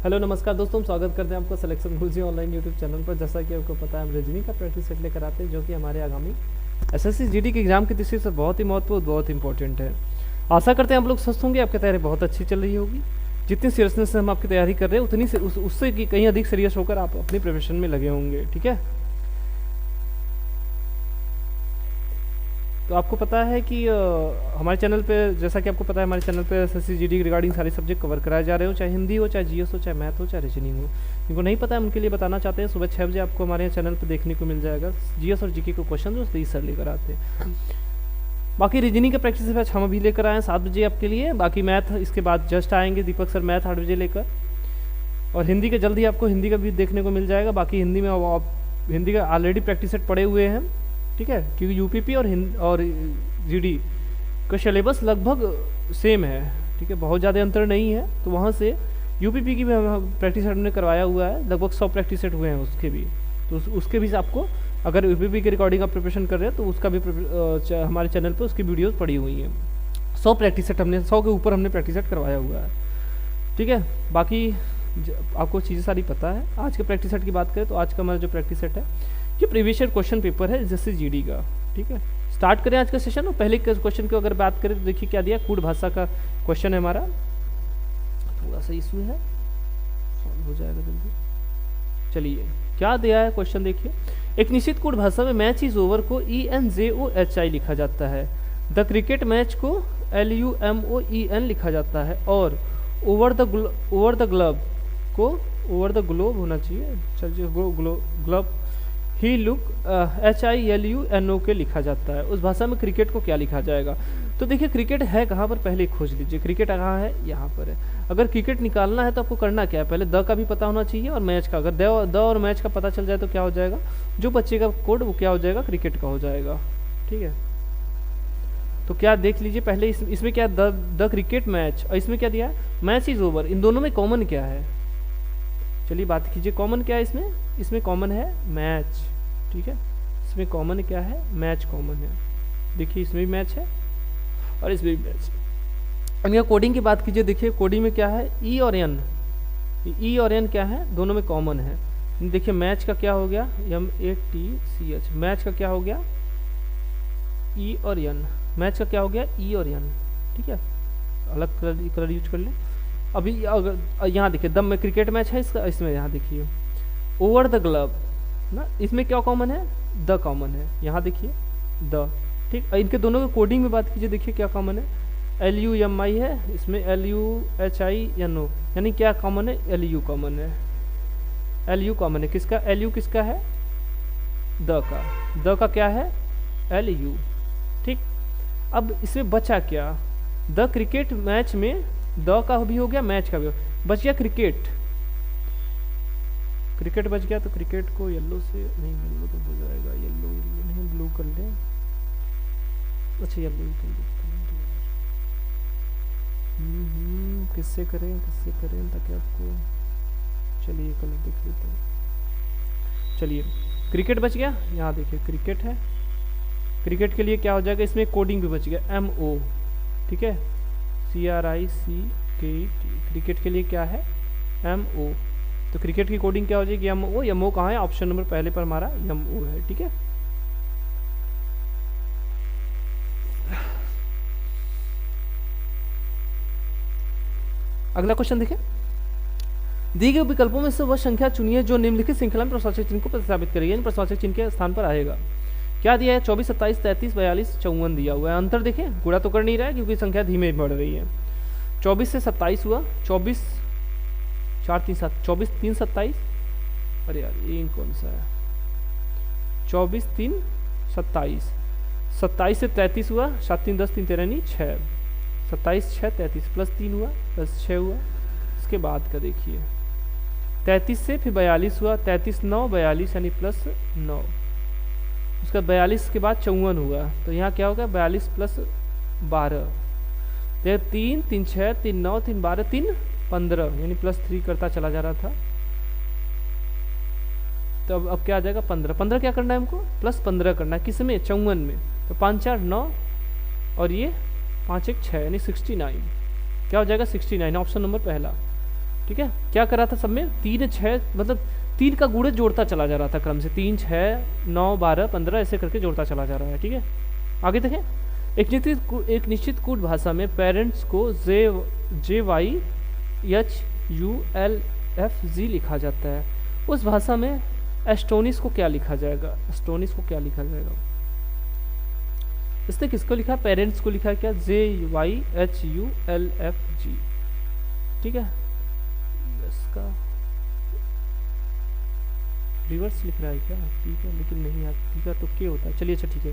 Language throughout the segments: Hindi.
हेलो नमस्कार दोस्तों, स्वागत करते हैं आपका सिलेक्शन गुरुजी ऑनलाइन यूट्यूब चैनल पर। जैसा कि आपको पता है, हम रीजनिंग का प्रैक्टिस सेट लेकर आते हैं जो कि हमारे आगामी एसएससी जीडी के एग्जाम की दृष्टि से बहुत ही महत्वपूर्ण, बहुत इंपॉर्टेंट है। आशा करते हैं आप लोग स्वस्थ होंगे, आपकी तैयारी बहुत अच्छी चल रही होगी। जितनी सीरियसनेस से हम आपकी तैयारी कर रहे हैं उतनी से उससे कहीं अधिक सीरियस होकर आप अपनी प्रिपरेशन में लगे होंगे। ठीक है, तो आपको पता है कि हमारे चैनल पे, जैसा कि आपको पता है, हमारे चैनल पे एसएससी जीडी रिगार्डिंग सारे सब्जेक्ट कवर कराए जा रहे हो, चाहे हिंदी हो, चाहे जीएस हो, चाहे मैथ हो, चाहे रीजनिंग हो। जिनको नहीं पता है उनके लिए बताना चाहते हैं, सुबह 6 बजे आपको हमारे चैनल पे देखने को मिल जाएगा जीएस और जीके को क्वेश्चन जो सही सर लेकर आते हैं। बाकी रीजनिंग का प्रैक्टिस बैच हम अभी लेकर आए हैं 7 बजे आपके लिए। बाकी मैथ इसके बाद जस्ट आएंगे दीपक सर, मैथ 8 बजे लेकर। और हिंदी के जल्दी आपको हिंदी का भी देखने को मिल जाएगा। बाकी हिंदी में हिंदी का ऑलरेडी प्रैक्टिस सेट पड़े हुए हैं, ठीक है, क्योंकि यूपीपी और जीडी का सिलेबस लगभग सेम है, ठीक है, बहुत ज़्यादा अंतर नहीं है। तो वहाँ से यूपीपी की भी हम प्रैक्टिस सेट हमने करवाया हुआ है, लगभग 100 प्रैक्टिस सेट हुए हैं उसके भी। तो उसके भी आपको, अगर यूपीपी की रिकॉर्डिंग आप प्रिपरेशन कर रहे हैं तो उसका भी हमारे चैनल पर उसकी वीडियोज़ पड़ी हुई हैं। 100 प्रैक्टिस सेट हमने 100 के ऊपर हमने प्रैक्टिस सेट करवाया हुआ है, ठीक है। बाकी आपको चीज़ें सारी पता है। आज के प्रैक्टिस सेट की बात करें तो आज का हमारा जो प्रैक्टिस सेट है ये प्रीवियस ईयर क्वेश्चन पेपर है जैसे जीडी का, ठीक है। स्टार्ट करें आज का सेशन। और पहले क्वेश्चन की अगर बात करें तो देखिए क्या दिया, कूट भाषा का क्वेश्चन है हमारा। थोड़ा सा इशू है, सॉल्व हो जाएगा जल्दी। चलिए क्या दिया है क्वेश्चन देखिए। एक निश्चित कूट भाषा में मैच इज ओवर को ENJOHI लिखा जाता है, द क्रिकेट मैच को LUMOEN लिखा जाता है, और ओवर द ग्लब को ओवर द ग्लोब होना चाहिए, चलिए ग्लोब ही लुक HILUNO के लिखा जाता है। उस भाषा में क्रिकेट को क्या लिखा जाएगा। तो देखिए क्रिकेट है कहाँ पर, पहले खोज लीजिए क्रिकेट कहाँ है, यहाँ पर है। अगर क्रिकेट निकालना है तो आपको करना क्या है, पहले द का भी पता होना चाहिए और मैच का। अगर द और मैच का पता चल जाए तो क्या हो जाएगा, जो बच्चे का कोड वो क्या हो जाएगा, क्रिकेट का हो जाएगा, ठीक है। तो क्या देख लीजिए पहले इसमें क्या, द क्रिकेट मैच, और इसमें क्या दिया है, मैच इज ओवर। इन दोनों में कॉमन क्या है, चलिए बात कीजिए कॉमन क्या है इसमें कॉमन है मैच, ठीक है। इसमें कॉमन क्या है, मैच कॉमन है। देखिए इसमें भी मैच है और इसमें भी मैच है। अब यहाँ कोडिंग की बात कीजिए, देखिए कोडिंग में क्या है, ई और एन क्या है, दोनों में कॉमन है। देखिए मैच का क्या हो गया, MATCH, मैच का क्या हो गया, ई और एन, मैच का क्या हो गया, ई और एन, ठीक है। अलग कलर यूज कर लें। अभी अगर यहाँ देखिए दम में क्रिकेट मैच है इसका, इसमें यहाँ देखिए ओवर द ग्लब ना, इसमें क्या कॉमन है, द कॉमन है, यहाँ देखिए द, ठीक। इनके दोनों के कोडिंग में बात कीजिए, देखिए क्या कॉमन है, LUMI है, इसमें LUHINO, यानी क्या कॉमन है, LU कॉमन है, LU कॉमन है। किसका, LU किसका है, द का क्या है, LU, ठीक। अब इसमें बचा क्या, द क्रिकेट मैच में द का भी हो गया, मैच का भी हो, बच गया क्रिकेट बच गया। तो क्रिकेट को येलो से नहीं, येलो तो हो जाएगा, येलो नहीं, ब्लू कर लें, अच्छा येलो ही कर लेते हैं। किससे करें ताकि आपको, चलिए कलर देख लेते हैं। चलिए क्रिकेट बच गया, यहाँ देखिए क्रिकेट है, क्रिकेट के लिए क्या हो जाएगा, इसमें कोडिंग भी बच गया, MO, ठीक है, CRICKET, क्रिकेट के लिए क्या है, MO। तो क्रिकेट की कोडिंग क्या हो जाएगी, MO कहाँ है, ऑप्शन नंबर पहले पर हमारा MO है, ठीक है। अगला क्वेश्चन देखिए, दिए गए विकल्पों में से वह संख्या चुनिए जो निम्नलिखित श्रृंखला में प्रश्नवाचक चिन्ह को प्रतिस्थापित करेगी, यानी प्रश्नवाचक चिन्ह के स्थान पर आएगा। क्या दिया है, 24, 27, 33, 42, 54 दिया हुआ है। अंतर देखें, गुणा तो कर नहीं रहा है क्योंकि संख्या धीमे बढ़ रही है। 24 से 27 हुआ, 24 4 3 7, 24 3 27, अरे यार ये कौन सा है, 24 3 27, 27 से 33 हुआ, 7 3 10 3 13 नहीं 6, 27 6 33 प्लस 3 हुआ, प्लस 6 हुआ। इसके बाद का देखिए 33 से फिर 42 हुआ, 33 9 42 यानी प्लस 9, उसका 42 के बाद 54 हुआ। तो यहाँ क्या होगा, 42 प्लस 12, 3 3 6 3 9 3 12 3 15, यानी प्लस 3 करता चला जा रहा था। तो अब क्या आ जाएगा, 15 क्या करना है हमको, प्लस 15 करना है, किस में, 54 में। तो 5 4 9 और ये 5 1 6 यानी 69, क्या हो जाएगा 69, ऑप्शन नंबर पहला। ठीक है। क्या कर रहा था सब में, 3 6 मतलब 3 का गुणज जोड़ता चला जा रहा था क्रम से, 3 6 9 12 15 ऐसे करके जोड़ता चला जा रहा है। ठीक है, आगे देखें। एक निश्चित कूट भाषा में पेरेंट्स को JYHULFG लिखा जाता है। उस भाषा में एस्टोनिस को क्या लिखा जाएगा, एस्टोनिस को क्या लिखा जाएगा? इसने किसको लिखा, पेरेंट्स को लिखा है क्या, JYHULFG। ठीक है, इसका रिवर्स लिख रहा है क्या, ठीक है, लेकिन नहीं यार, ठीक है तो क्या होता है, चलिए अच्छा ठीक है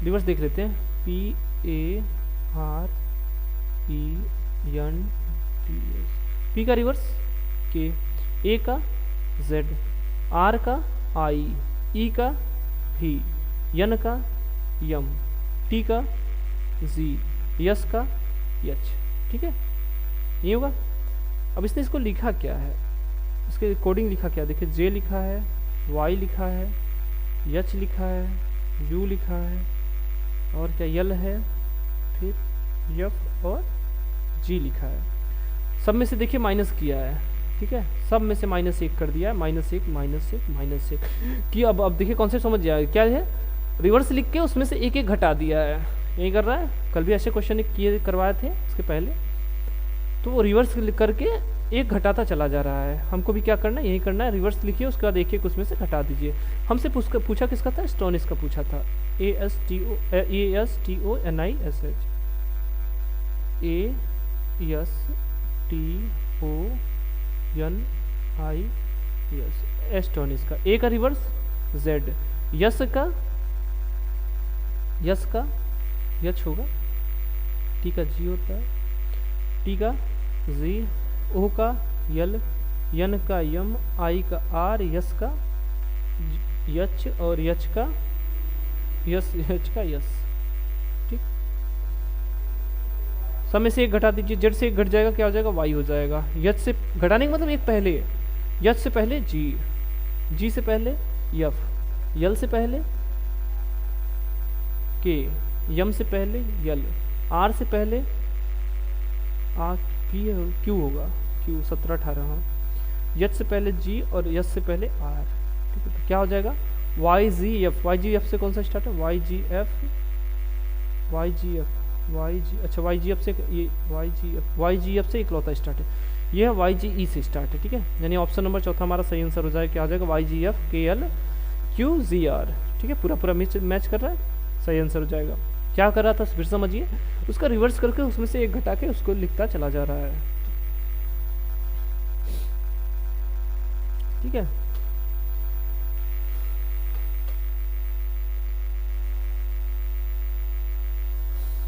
रिवर्स देख लेते हैं। PARENTS, P का रिवर्स K, A का Z, R का I, E का V, N का M, T का Z, S का H। ठीक है, ये होगा। अब इसने इसको लिखा क्या है, इसके कोडिंग लिखा क्या, देखिए J लिखा है, Y लिखा है, H लिखा है, U लिखा है, और क्या L है, फिर F और G लिखा है। सब में से देखिए माइनस किया है। ठीक है, सब में से -1 कर दिया है, -1 -1 कि अब देखिए कॉन्सेप्ट समझ जाए क्या है। रिवर्स लिख के उसमें से एक घटा दिया है, यही कर रहा है। कल भी ऐसे क्वेश्चन किए करवाए थे इसके पहले, तो वो रिवर्स करके एक घटाता चला जा रहा है। हमको भी क्या करना है, यही करना है, रिवर्स लिखिए, उसके बाद एक उसमें से घटा दीजिए। हमसे पूछा किसका था, एस्टोनिस का पूछा था, ASTONISH, ASTONIS, एस्टोनिस का। ए का रिवर्स Z, यस का यच होगा, टी का जी होता है, टी का जी, ओ का यल, यन का यम, आई का आर, यस का यच, और यच का यस। ठीक, सब में से एक घटा दीजिए, जेड से एक घट जाएगा, क्या हो जाएगा, वाई हो जाएगा। यच से घटाने का मतलब एक पहले, यच से पहले जी, जी से पहले यफ, यल से पहले के, यम से पहले यल, आर से पहले क्यू होगा, क्यू 17 18, हाँ। यच से पहले जी और यस से पहले आर। ठीक है, तो क्या हो जाएगा, YGF। YGF से कौन सा स्टार्ट है, YGF, अच्छा YGF से ये YGF से इकलौता स्टार्ट है, ये है YGE से स्टार्ट है। ठीक है, यानी ऑप्शन नंबर चौथा हमारा सही आंसर हो जाएगा, क्या हो जाएगा, YGF KL QZR। ठीक है, पूरा मैच कर रहा है, सही आंसर हो जाएगा। क्या कर रहा था फिर समझिए, उसका रिवर्स करके उसमें से एक घटा के उसको लिखता चला जा रहा है। ठीक है,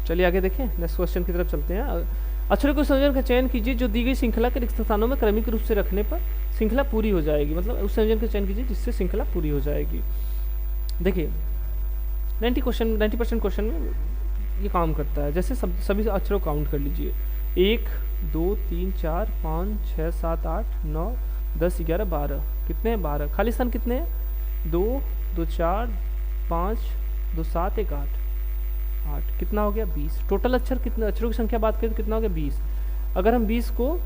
चलिए आगे देखें, नेक्स्ट क्वेश्चन की तरफ चलते हैं। अक्षरों के संयोजन का चयन कीजिए जो दी गई श्रृंखला के रिक्त स्थानों में क्रमिक रूप से रखने पर श्रृंखला पूरी हो जाएगी। मतलब उस संयोजन का चयन कीजिए जिससे श्रृंखला पूरी हो जाएगी। देखिए 90% क्वेश्चन में ये काम करता है। जैसे सभी अक्षरों काउंट कर लीजिए, 1 2 3 4 5 6 7 8 9 10 11 12, कितने हैं, 12। खाली स्थान कितने हैं, 2 2 4 5 2 7 1 8, कितना हो गया, 20। टोटल अक्षर कितने, अक्षरों की संख्या बात करें तो कितना हो गया, 20। अगर हम 20 को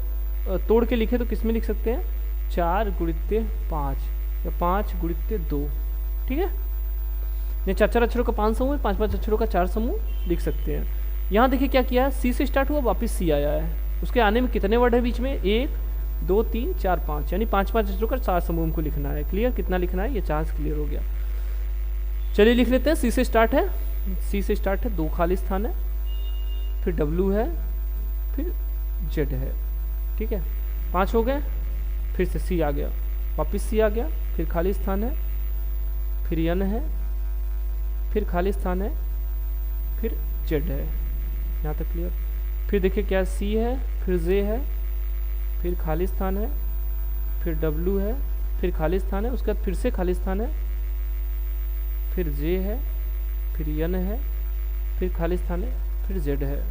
तोड़ के लिखे तो किस में लिख सकते हैं, 4 × 5 या 5 × 2। ठीक है, ये 4 अक्षरों का 5 समूह है, 5 अक्षरों का 4 समूह लिख सकते हैं। यहाँ देखिए क्या किया है, सी से स्टार्ट हुआ, वापस सी आया है। उसके आने में कितने वर्ड है बीच में, 1 2 3 4 5, यानी 5 अक्षरों का 4 समूह हमको लिखना है। क्लियर, कितना लिखना है, ये 4 क्लियर हो गया। चलिए लिख लेते हैं, सी से स्टार्ट है, 2 खाली स्थान है, फिर W है, फिर Z है। ठीक है, 5 हो गए, फिर से C आ गया, वापस C आ गया, फिर खाली स्थान है, फिर N है, फिर खाली स्थान है, फिर Z है। यहाँ तक क्लियर। फिर देखिए क्या, C है, फिर J है, फिर खाली स्थान है, फिर W है, फिर खाली स्थान है, उसके बाद फिर से खाली स्थान है, फिर J है, फिर N है, फिर खाली स्थान है, फिर Z है।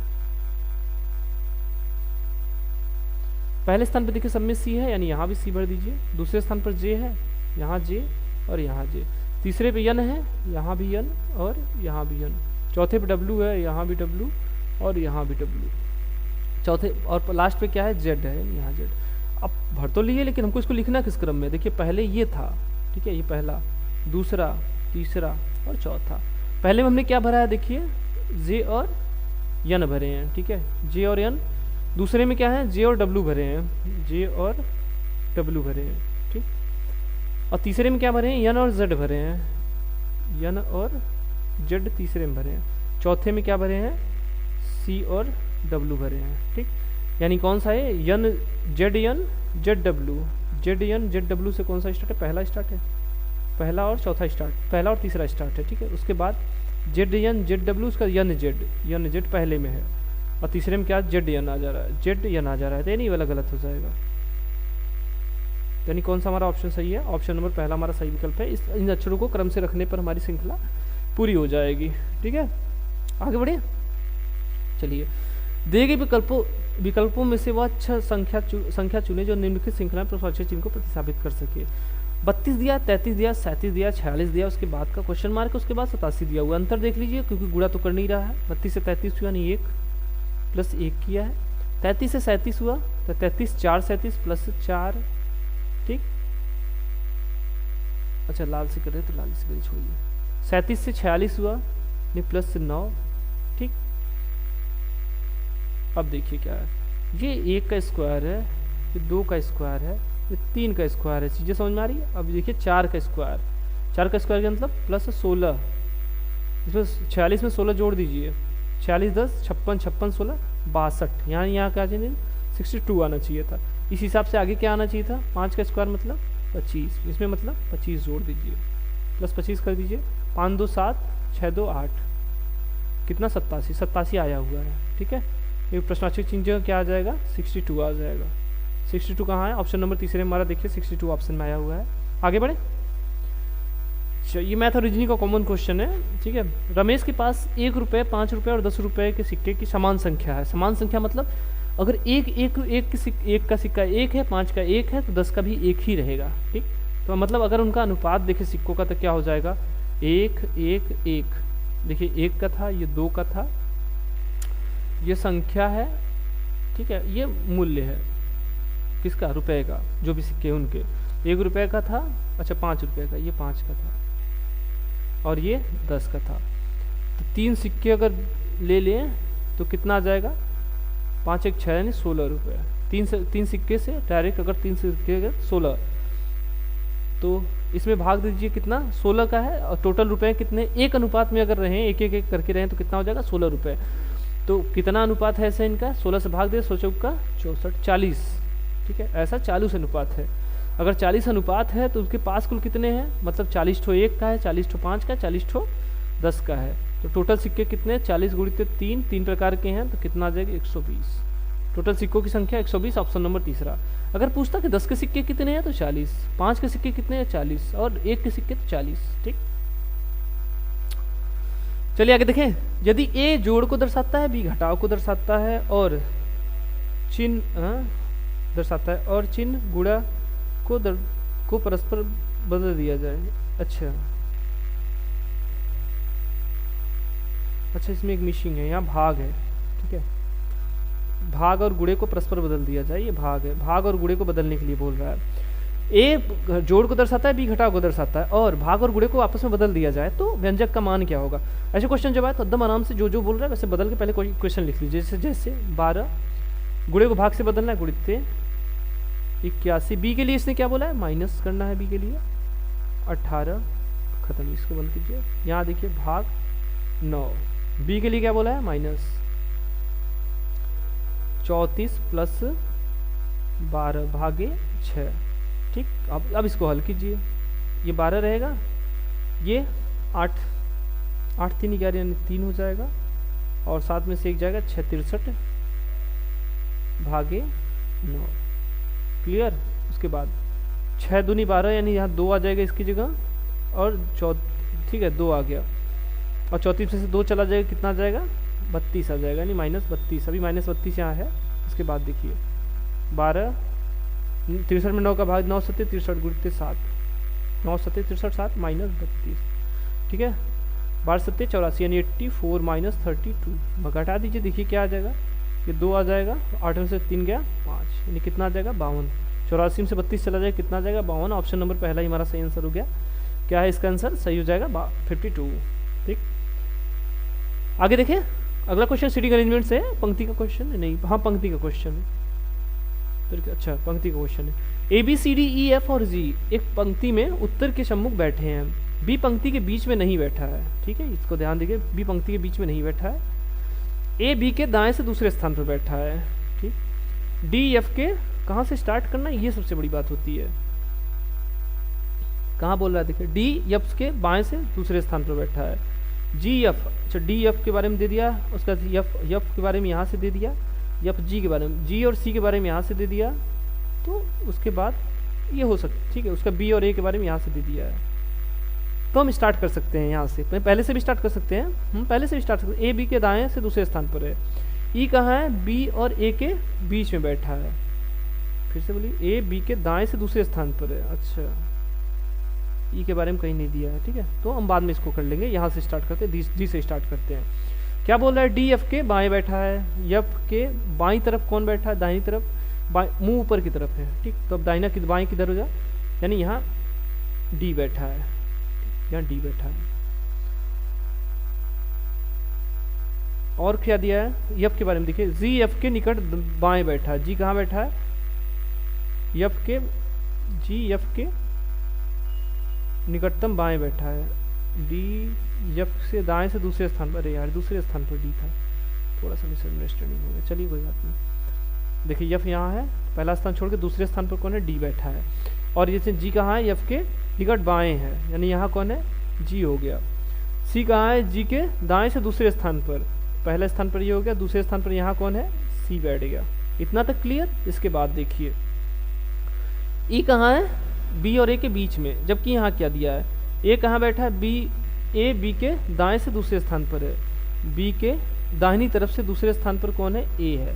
पहले स्थान पर देखिए सब में C है, यानी यहाँ भी C भर दीजिए। दूसरे स्थान पर J है, यहाँ J और यहाँ J। तीसरे पे N है, यहाँ भी N और यहाँ भी N। चौथे पे W है, यहाँ भी W और यहाँ भी W। चौथे और लास्ट पे क्या है, Z है, यहाँ Z। अब भर तो लिए, लेकिन हमको इसको लिखना किस क्रम में। देखिए पहले ये था, ठीक है, ये पहला, दूसरा, तीसरा और चौथा। पहले में हमने क्या भरा है, देखिए जे और यन भरे हैं, ठीक है, जे और यन। दूसरे में क्या है, जे और डब्लू भरे हैं, जे और डब्लू भरे हैं, ठीक। और तीसरे में क्या भरे हैं, यन और जेड भरे हैं, यन और जेड तीसरे में भरे हैं। चौथे में क्या भरे हैं, सी और डब्लू भरे हैं, ठीक। यानी कौन सा है, यन जेड डब्लू, जेड यन जेड डब्लू से कौन सा स्टार्ट है, पहला स्टार्ट है, पहला और चौथा स्टार्ट, पहला और तीसरा स्टार्ट है, ठीक है। उसके बाद जेड यन जेड डब्लू, उसका यन जेड पहले में है, और तीसरे में क्या, जेड यन आ जा रहा है, जेड यन आ जा रहा है, तो ये नहीं वाला गलत हो जाएगा। यानी कौन सा हमारा ऑप्शन सही है, ऑप्शन नंबर पहला हमारा सही विकल्प है। इन अक्षरों को क्रम से रखने पर हमारी श्रृंखला पूरी हो जाएगी, ठीक है। आगे बढ़े, चलिए। दिए गए विकल्पों में से वह अच्छा संख्या चुने जो निम्नलिखित श्रृंखला में प्रश्नवाची चिन्ह को प्रतिस्थापित कर सके। 32 दिया, 33 दिया, 37 दिया, 46 दिया, उसके बाद का क्वेश्चन मार्क, उसके बाद 87 दिया हुआ। अंतर देख लीजिए, क्योंकि गुणा तो कर नहीं रहा है। 32 से 33 हुआ, यानी 1 प्लस 1 किया है। 33 से 37 हुआ, तो 33 4 37 प्लस 4, ठीक। अच्छा लाल से कर रहे तो लाल से छोड़िए। 37 से 46 हुआ, नहीं प्लस 9, ठीक। अब देखिए क्या है, ये 1 का स्क्वायर है, ये 2 का स्क्वायर है, ये 3 का स्क्वायर है, चीज़ें समझ में आ रही है। अब देखिए 4 का स्क्वायर, 4 का स्क्वायर का मतलब प्लस 16, इसमें 46 में 16 जोड़ दीजिए, 46 10 56 56 16 62, यहाँ क्या चाहिए, 62 आना चाहिए था। इस हिसाब से आगे क्या आना चाहिए था, 5 का स्क्वायर मतलब 25, इसमें मतलब 25 जोड़ दीजिए, प्लस 25 कर दीजिए, 5 2 7 6 2 8, कितना 87 आया हुआ है, ठीक है। ये प्रश्नवाचक चिन्ह क्या आ जाएगा, 62 आ जाएगा। 62 कहाँ है, ऑप्शन नंबर तीसरे में हमारा देखिए 62 ऑप्शन में आया हुआ है। आगे बढ़े, ये मैथ और रीजनिंग का कॉमन क्वेश्चन है, ठीक है। रमेश के पास 1 रुपये, 5 रुपये और 10 रुपये के सिक्के की समान संख्या है। समान संख्या मतलब अगर एक का सिक्का 1 है, 5 का 1 है, तो 10 का भी 1 ही रहेगा, ठीक। तो मतलब अगर उनका अनुपात देखे सिक्कों का, तो क्या हो जाएगा, 1 1 1। देखिए 1 का था, ये 2 का था, ये संख्या है, ठीक है, ये मूल्य है किसका, रुपए का, जो भी सिक्के उनके। 1 रुपये का था, अच्छा 5 रुपये का, ये 5 का था, और ये 10 का था। तो 3 सिक्के अगर ले लें तो कितना आ जाएगा, 5 1 6 यानी 16 रुपये। 3 सिक्के से डायरेक्ट अगर 3 सिक्के अगर 16, तो इसमें भाग दीजिए, कितना 16 का है, और टोटल रुपए कितने, एक अनुपात में अगर रहें, एक एक एक करके रहें, तो कितना हो जाएगा 16 रुपये। तो कितना अनुपात है ऐसे इनका, 16 से भाग दे, 100 चौका 64 40, ठीक है। ऐसा 40 अनुपात है। अगर 40 अनुपात है तो उसके पास कुल कितने हैं, मतलब 40 ठो 1 का है, 40 ठो 5 का है, 40 ठो 10 का है। तो टोटल सिक्के कितने, 40 गुणित 3 प्रकार के हैं, तो कितना आ जाएगा 120। टोटल सिक्कों की संख्या 120, ऑप्शन नंबर तीसरा। अगर पूछता कि 10 के सिक्के कितने हैं तो 40, 5 के सिक्के कितने हैं 40, और 1 के सिक्के तो 40, ठीक। चलिए आगे देखें, यदि ए जोड़ को दर्शाता है, बी घटाव को दर्शाता है, और चिन्ह दर्शाता है, और चिन्ह गुणा को परस्पर बदल दिया जाए। अच्छा इसमें एक मिसिंग है, यहाँ भाग है, ठीक है। भाग और गुणे को परस्पर बदल दिया जाए, ये भाग है, भाग और गुणे को बदलने के लिए बोल रहा है। ए जोड़ को दर्शाता है, बी घटाव को दर्शाता है, और भाग और गुणे को आपस में बदल दिया जाए तो व्यंजक का मान क्या होगा। ऐसे क्वेश्चन जब आए तो एकदम आराम से जो बोल रहा है वैसे बदल के पहले कोई क्वेश्चन लिख लीजिए। जैसे 12 गुणे को भाग से बदलना है, गुणित 81। बी के लिए इसने क्या बोला है, माइनस करना है, बी के लिए 18, खत्म, इसको बंद कीजिए। यहाँ देखिए भाग 9, बी के लिए क्या बोला है, माइनस 34 प्लस 12 भागे 6, ठीक। अब इसको हल कीजिए, ये 12 रहेगा, ये 8 3 11 यानी 3 हो जाएगा, और साथ में से एक जाएगा 6 63 भागे 9, क्लियर। उसके बाद 6 दूनी 12 यानी यहाँ 2 आ जाएगा इसकी जगह, और ठीक है 2 आ गया, और 34 में से 2 चला जाएगा, कितना आ जाएगा 32 आ जाएगा, यानी -32। अभी -32 यहाँ है। उसके बाद देखिए 12 63 में 9 का भाग 9 7 63 गुणित 7, 9 7 63 7 -32, ठीक है। 12 7 84 यानी 84 माइनस 32 घटा दीजिए, देखिए क्या आ जाएगा, ये 2 आ जाएगा, 8 में से 3 गया 5, यानी कितना आ जाएगा 52। 84 में से 32 चला जाए कितना आ जाएगा 52। ऑप्शन नंबर पहला ही हमारा सही आंसर हो गया। क्या है इसका आंसर? सही हो जाएगा 52। ठीक, आगे देखिए अगला क्वेश्चन सीटिंग अरेंजमेंट से है। पंक्ति का क्वेश्चन नहीं, हाँ पंक्ति का क्वेश्चन है। फिर अच्छा पंक्ति का क्वेश्चन है। A B C D E F और जी एक पंक्ति में उत्तर के सम्मुख बैठे हैं, बी पंक्ति के बीच में नहीं बैठा है। ठीक है, इसको ध्यान दीजिए, बी पंक्ति के बीच में नहीं बैठा है। ए बी के दाएं से दूसरे स्थान पर बैठा है। ठीक, डी एफ के कहाँ से स्टार्ट करना है, ये सबसे बड़ी बात होती है। कहाँ बोल रहा है देखिए, डी एफ के बाएं से दूसरे स्थान पर बैठा है। जी एफ, अच्छा डी एफ के बारे में दे दिया, उसका एफ के बारे में यहाँ से दे दिया, एफ जी के बारे में, जी और सी के बारे में यहाँ से दे दिया, तो उसके बाद ये हो सकता, ठीक है, उसका बी और ए के बारे में यहाँ से दे दिया है। तो हम स्टार्ट कर सकते हैं यहाँ से, पहले से भी स्टार्ट कर सकते हैं, हम पहले से भी स्टार्ट कर सकते हैं। ए बी के दाएं से दूसरे स्थान पर है। ई कहाँ है? बी और ए के बीच में बैठा है। फिर से बोलिए, ए बी के दाएं से दूसरे स्थान पर है। अच्छा, ई के बारे में कहीं नहीं दिया है। ठीक है, तो हम बाद में इसको कर लेंगे। यहाँ से स्टार्ट करते हैं, डी से स्टार्ट करते हैं। क्या बोल रहा है? डी एफ के बाएं बैठा है। एफ के बाईं तरफ कौन बैठा है? दाहिनी तरफ, मुंह ऊपर की तरफ है। ठीक, तो अब दाहिना की बाएं किधर हो जाए, यानी यहाँ डी बैठा है, यहाँ डी बैठा है। और क्या दिया है? एफ के बारे में देखिए, जी एफ के निकट बाएं बैठा है। जी कहाँ बैठा है? एफ के, जी एफ के निकटतम बाएं बैठा है। डी एफ से दाएं से दूसरे स्थान पर, अरे यार दूसरे स्थान पर डी था, थोड़ा सा मिसअंडरस्टैंडिंग हो गया, चलिए कोई बात नहीं। देखिए एफ यहाँ है, पहला स्थान छोड़ के दूसरे स्थान पर कौन है? डी बैठा है। और जैसे जी कहाँ है? एफ के निकट बाएं है, यानी यहाँ कौन है? जी हो गया। सी कहाँ है? जी के दाएं से दूसरे स्थान पर, पहले स्थान पर ये हो गया, दूसरे स्थान पर यहाँ कौन है? सी बैठ गया। इतना तक क्लियर? इसके बाद देखिए ई कहाँ है? बी और ए के बीच में, जबकि यहाँ क्या दिया है? ए कहाँ बैठा है? बी, ए बी के दाएं से दूसरे स्थान पर है। बी के दाहिनी तरफ से दूसरे स्थान पर कौन है? ए है।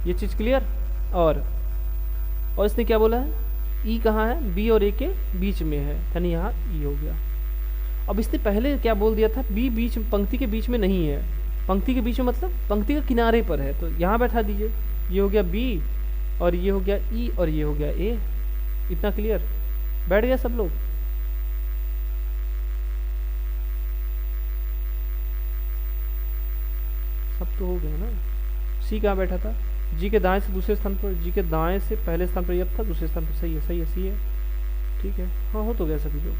ये चीज़ क्लियर? और इसने क्या बोला है? ई कहाँ है? बी और ए के बीच में है, यानी यहाँ ई हो गया। अब इसने पहले क्या बोल दिया था? बी बीच, पंक्ति के बीच में नहीं है। पंक्ति के बीच में मतलब पंक्ति के किनारे पर है, तो यहाँ बैठा दीजिए। ये हो गया बी और ये हो गया ई और ये हो गया ए। इतना क्लियर? बैठ गया सब लोग? सब तो हो गया ना। सी कहाँ बैठा था? जी के दाएं से दूसरे स्थान पर, जी के दाएं से पहले स्थान पर एफ था, दूसरे स्थान पर सही है, सही है, सी है। ठीक है, हाँ हो तो गया सभी लोग।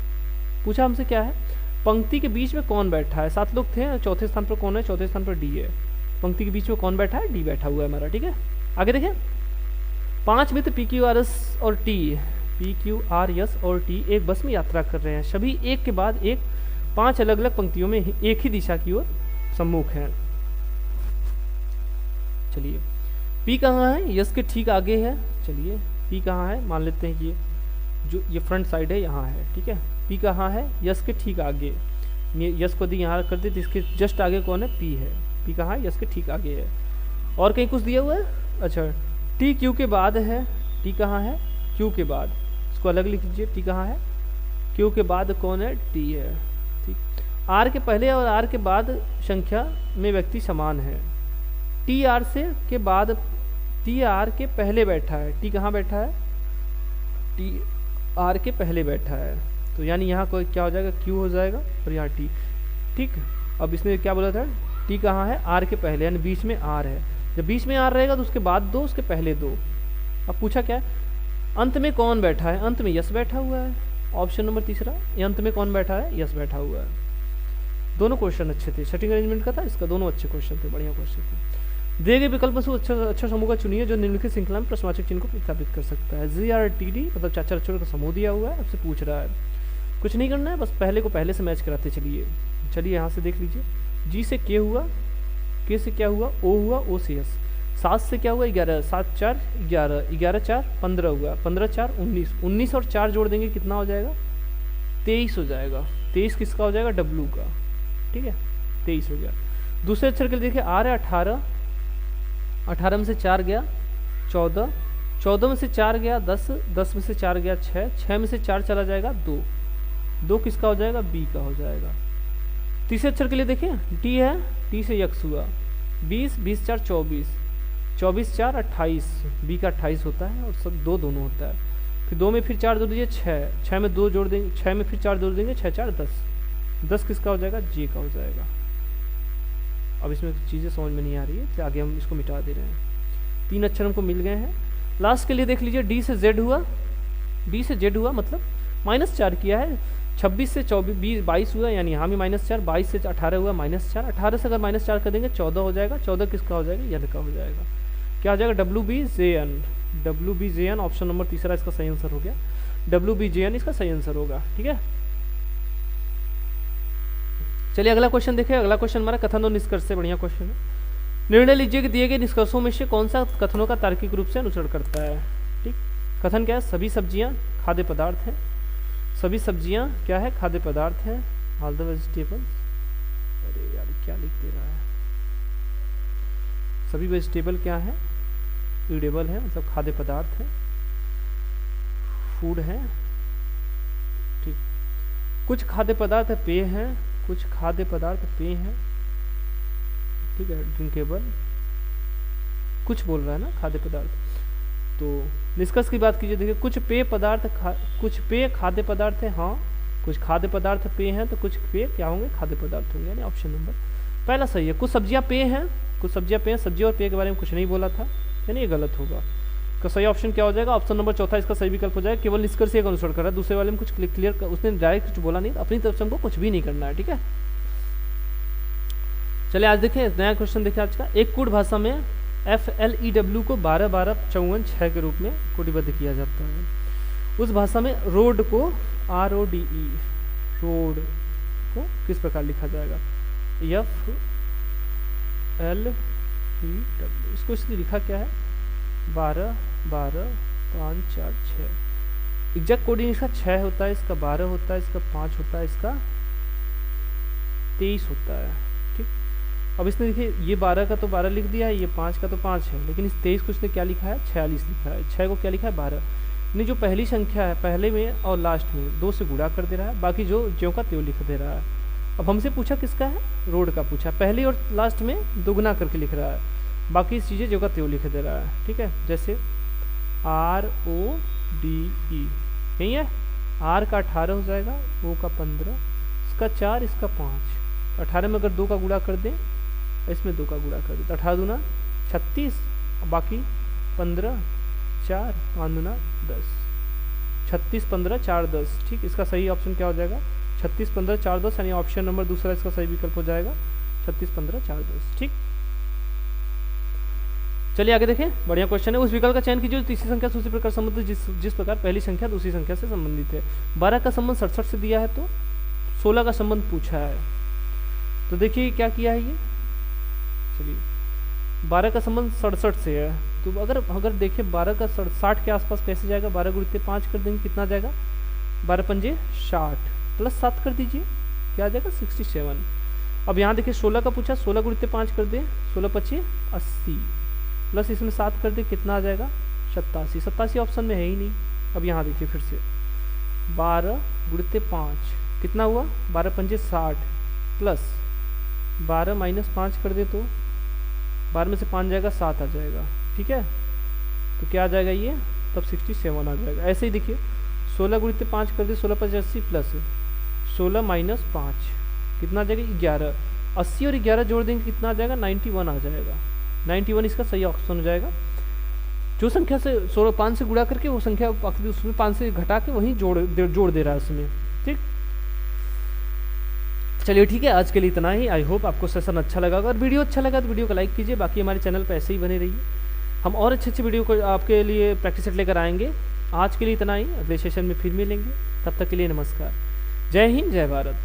पूछा हमसे क्या है? पंक्ति के बीच में कौन बैठा है? 7 लोग थे, चौथे स्थान पर कौन है? चौथे स्थान पर डी है। पंक्ति के बीच में कौन बैठा है? डी बैठा हुआ है हमारा। ठीक है, आगे देखें। 5 मित्र पी क्यू आर एस और T, P Q R S और टी एक बस में यात्रा कर रहे हैं। सभी एक के बाद एक 5 अलग अलग पंक्तियों में एक ही दिशा की ओर सम्मुख हैं। चलिए, पी कहाँ है? यस के ठीक आगे है। चलिए पी कहाँ है? मान लेते हैं कि जो ये फ्रंट साइड है यहाँ है। ठीक है, पी कहाँ है? यस के ठीक आगे। यस को दी यहाँ कर दे तो इसके जस्ट आगे कौन है? पी है। पी कहाँ है? यस के ठीक आगे है। और कहीं कुछ दिया हुआ है? अच्छा, टी क्यू के बाद है। टी कहाँ है? क्यू के बाद। इसको अलग लिख लीजिए। टी कहाँ है? क्यू के बाद कौन है? टी है। ठीक, आर के पहले और आर के बाद संख्या में व्यक्ति समान है। टी आर से के बाद, टी आर के पहले बैठा है। टी कहाँ बैठा है? टी आर के पहले बैठा है, तो यानी यहाँ कोई क्या हो जाएगा? क्यू हो जाएगा और यहाँ टी। ठीक, अब इसने क्या बोला था? टी कहाँ है? आर के पहले, यानी बीच में आर है। जब बीच में आर रहेगा तो उसके बाद 2, उसके पहले 2। अब पूछा क्या है? अंत में कौन बैठा है? अंत में यस बैठा हुआ है। ऑप्शन नंबर तीसरा, ये अंत में कौन बैठा है? यस बैठा हुआ है। दोनों क्वेश्चन अच्छे थे, सेटिंग अरेंजमेंट का था इसका, दोनों अच्छे क्वेश्चन थे, बढ़िया क्वेश्चन थे। दिए गए विकल्प से अच्छा समूह का चुनिए जो निम्नलिखित श्रृंखला में प्रश्नवाचक चिन्ह को प्रतिस्थापित कर सकता है। GRTD मतलब चाचा अक्षरों का समूह दिया हुआ है, आपसे पूछ रहा है। कुछ नहीं करना है, बस पहले को पहले से मैच कराते चलिए यहाँ से देख लीजिए। जी से के हुआ, के से क्या हुआ? ओ हुआ, ओ से एस। 7 से क्या हुआ? 11, 7 4 11, 11 4 15 हुआ, 15 4 19, 19 और 4 जोड़ देंगे कितना हो जाएगा? 23 हो जाएगा। 23 किसका हो जाएगा? डब्लू का। ठीक है, 23 हो गया। दूसरे अक्षर के लिए देखिए, आर है 18, 18 में से 4 गया 14, 14 में से 4 गया 10, 10 में से 4 गया 6, 6 में से 4 चला जाएगा 2, 2 किसका हो जाएगा? बी का हो जाएगा। तीसरे अक्षर के लिए देखिए, टी है, टी से यक्स हुआ, 20, 20 4 24, 24 4 28, बी का 28 होता है और सब 2 दोनों होता है। फिर 2 में फिर 4 जोड़ दीजिए 6, 6 में 2 जोड़ देंगे, 6 में फिर 4 जोड़ देंगे, 6 4 10, 10 किसका हो जाएगा, जे का हो जाएगा। अब इसमें चीज़ें समझ में नहीं आ रही है तो आगे हम इसको मिटा दे रहे हैं। 3 अक्षर हमको मिल गए हैं। लास्ट के लिए देख लीजिए, डी से जेड हुआ, डी से जेड हुआ मतलब -4 किया है, 26 से 24 22 हुआ, यानी यहाँ भी -4, 22 से 18 हुआ -4, 18 से अगर -4 कर देंगे 14 हो जाएगा, 14 किसका हो जाएगा, यन का हो जाएगा। क्या हो जाएगा, WBJN, WBJN ऑप्शन नंबर तीसरा इसका सही आंसर हो गया, WBJN इसका सही आंसर होगा। ठीक है, चलिए अगला क्वेश्चन देखें। अगला क्वेश्चन हमारा कथन और निष्कर्ष से बढ़िया क्वेश्चन है। निर्णय लीजिए कि दिए गए निष्कर्षों में से कौन सा कथनों का तार्किक रूप से अनुसरण करता है। ठीक, कथन क्या है, सभी सब्जियां खाद्य पदार्थ हैं, सभी सब्जियां क्या है, खाद्य पदार्थ हैं। ऑल द वेजिटेबल्स, अरे यार क्या लिख दे रहा है, सभी वेजिटेबल क्या है, ईडेबल है, मतलब खाद्य पदार्थ है, फूड है। ठीक, कुछ खाद्य पदार्थ पेय हैं, कुछ खाद्य पदार्थ पेय हैं। ठीक है, ड्रिंकेबल, कुछ बोल रहा है ना खाद्य पदार्थ। तो निष्कर्ष की बात कीजिए, देखिए कुछ पेय पदार्थ कुछ पेय खाद्य पदार्थ है, हाँ कुछ खाद्य पदार्थ पेय हैं, तो कुछ पेय क्या होंगे, खाद्य पदार्थ होंगे, यानी ऑप्शन नंबर पहला सही है। कुछ सब्जियां पेय हैं, कुछ सब्जियां पेय हैं, सब्जी और पेय के बारे में कुछ नहीं बोला था, यानी ये गलत होगा। इसका सही ऑप्शन क्या हो जाएगा, ऑप्शन नंबर चौथा इसका सही विकल्प हो जाएगा। केवल निष्कर्ष एक अनुसरण कर रहा है, दूसरे वाले में कुछ क्लियर उसने डायरेक्ट कुछ बोला नहीं, अपनी तरफ से हमको कुछ भी नहीं करना है। ठीक है, चलिए आज देखें नया क्वेश्चन देखें आज का। एक कूट भाषा में FLEW को 12 12 54 6 के रूप में कोटिबद्ध किया जाता है। उस भाषा में रोड को RODE, रोड को किस प्रकार लिखा जाएगा, FLEW, इसको इसलिए लिखा क्या है, 12 12 5 4 6। एग्जैक्ट कोडिंग इसका 6 होता है, इसका 12 होता है, इसका 5 होता है, इसका 23 होता है। ठीक, अब इसने देखिए ये 12 का तो 12 लिख दिया है, ये 5 का तो 5 है, लेकिन इस 23 को इसने क्या लिखा है, 46 लिखा है। 6 को क्या लिखा है, 12। नहीं, जो पहली संख्या है पहले में और लास्ट में 2 से गुणा कर दे रहा है, बाकी जो ज्यों का त्यों लिख दे रहा है। अब हमसे पूछा किसका है, रोड का पूछा, पहले और लास्ट में दोगुना करके लिख रहा है, बाकी चीज़ें ज्यों का त्यों लिख दे रहा है। ठीक है, जैसे RODE यही है, R का 18 हो जाएगा, O का 15, इसका 4, इसका 5। 18 में अगर 2 का गुणा कर दें, इसमें 2 का गुणा कर दें तो 18 दूना 36, बाकी 15 4 5 दूना 10, 36 15 4 10। ठीक, इसका सही ऑप्शन क्या हो जाएगा, 36 15 4 10, यानी ऑप्शन नंबर दूसरा इसका सही विकल्प हो जाएगा 36 15 4 10। ठीक, चलिए आगे देखें, बढ़िया क्वेश्चन है। उस विकल्प का चयन कीजिए जो तीसरी संख्या से उसी प्रकार संबंधित जिस प्रकार पहली संख्या दूसरी संख्या से संबंधित है। 12 का संबंध 67 से दिया है, तो 16 का संबंध पूछा है, तो देखिए क्या किया है ये, चलिए 12 का संबंध 67 से है, तो अगर देखें 12 का 60 के आसपास कैसे जाएगा, 12 गुणित 5 कर देंगे, कितना जाएगा, 12 पंजे 60 प्लस 7 कर दीजिए, क्या आ जाएगा 67। अब यहाँ देखिए 16 का पूछा, 16 गुणित 5 कर दें, 16 पच्चीस 80 प्लस इसमें 7 कर दे, कितना आ जाएगा 87। 87 ऑप्शन में है ही नहीं। अब यहाँ देखिए फिर से 12 गुणित 5 कितना हुआ, 12 पंजे 60 प्लस 12 माइनस 5 कर दे तो 12 में से 5 जाएगा 7 आ जाएगा। ठीक है, तो क्या आ जाएगा ये, तब 67 आ जाएगा। ऐसे ही देखिए 16 गुणित 5 कर दे, 16 पचास 80 प्लस 16 माइनस 5 कितना आ जाएगा 11, 80 और 11 जोड़ देंगे कितना आ जाएगा 91 आ जाएगा। 91 इसका सही ऑप्शन हो जाएगा। जो संख्या से 16 5 से गुणा करके वो संख्या उसमें 5 से घटा के वहीं जोड़ दे रहा है उसमें। ठीक, चलिए ठीक है, आज के लिए इतना ही। आई होप आपको सेशन अच्छा लगा, अगर वीडियो अच्छा लगा तो वीडियो को लाइक कीजिए, बाकी हमारे चैनल पर ऐसे ही बने रहिए, हम और अच्छे वीडियो को आपके लिए प्रैक्टिस सेट लेकर आएंगे। आज के लिए इतना ही, अगले सेशन में फिर मिलेंगे, तब तक के लिए नमस्कार, जय हिंद जय भारत।